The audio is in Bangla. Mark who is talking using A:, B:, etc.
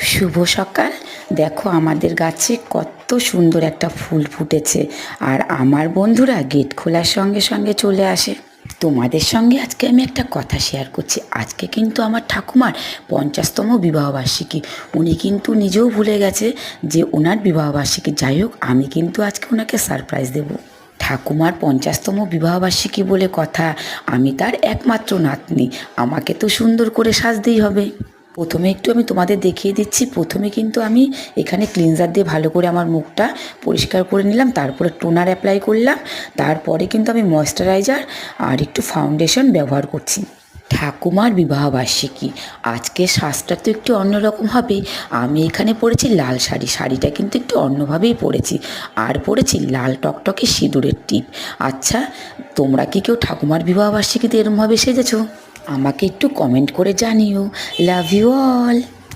A: শুভ সকাল। দেখো আমাদের গাছে কত সুন্দর একটা ফুল ফুটেছে, আর আমার বন্ধুরা গেট খোলার সঙ্গে সঙ্গে চলে আসে। তোমাদের সঙ্গে আজকে আমি একটা কথা শেয়ার করছি। আজকে কিন্তু আমার ঠাকুমার 50তম বিবাহবার্ষিকী। উনি কিন্তু নিজেও ভুলে গেছে যে ওনার বিবাহবার্ষিকী। যাই হোক, আমি কিন্তু আজকে ওনাকে সারপ্রাইজ দেবো। ঠাকুমার 50তম বিবাহবার্ষিকী বলে কথা, আমি তার একমাত্র নাতনি, আমাকে তো সুন্দর করে সাজতেই হবে। প্রথমে একটু আমি তোমাদের দেখিয়ে দিচ্ছি। প্রথমে কিন্তু আমি এখানে ক্লিনজার দিয়ে ভালো করে আমার মুখটা পরিষ্কার করে নিলাম, তারপরে টোনার অ্যাপ্লাই করলাম, তারপরে কিন্তু আমি ময়েশ্চারাইজার আর একটু ফাউন্ডেশন ব্যবহার করছি। ঠাকুমার বিবাহবার্ষিকী, আজকে সাজটা তো একটু অন্যরকম হবে। আমি এখানে পরেছি লাল শাড়ি, শাড়িটা কিন্তু একটু অন্যভাবেই পরেছি, আর পরেছি লাল টকটকে সিঁদুরের টিপ। আচ্ছা, তোমরা কি কেউ ঠাকুমার বিবাহবার্ষিকীতে এরমভাবে সেজেছো? আমাকে একটু কমেন্ট করে জানিও। Love you all.